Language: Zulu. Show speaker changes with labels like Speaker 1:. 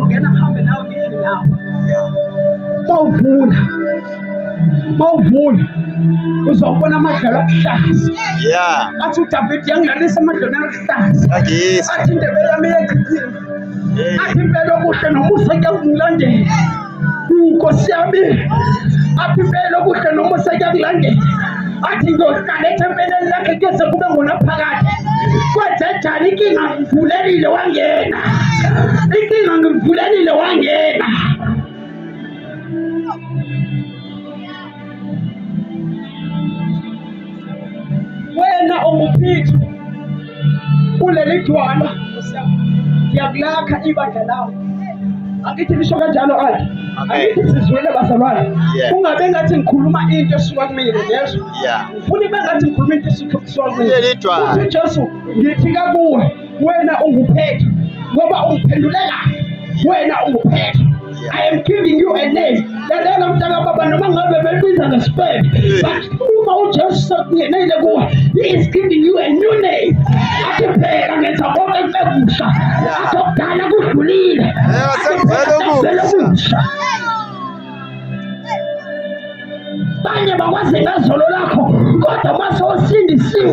Speaker 1: uzongena uhambe nawe ngihle nawe. Mawuvula uzobona amadlelo akuhlaza. Athi uDavid yangilalisa amadlelo akuhlaza. Athi indebele yami iyachithima. Athi impela okuhle nomusa kuyangilandela. Nkosi yami, athi impela okuhle nomusa kuyangilandela. Athi ngiyohlala ethempelini lakhe kuze kube ngunaphakade. Kwenzenjani inkinga ngivulelile wangena. Inkinga ngivulelile wangena. Wena unguPhithu kuleli dwala, ngiyakulakha ibandla lawo. Akithi lisho kanjalo athi. Akithi sizwele bazalwane. Kungabe ngathi ngikhuluma into esuka kumina lezo. Ufuna ibe ngathi ngikhuluma into esuka kumina. Uthi Jesu ngithi kuwe wena unguPhithu ngoba ungiphendulela. Wena unguPhithu. I am giving you a name. Lalela mntaka baba noma ngabe bebiza ngesipele. But uma uJesu sekungenile kuwe, he is giving you a new name. Athi phela ngenza konke kubekusha. Athi okudala kudlulile. Athi banye bakwazi ngazolo lakho kodwa mase osindisiwe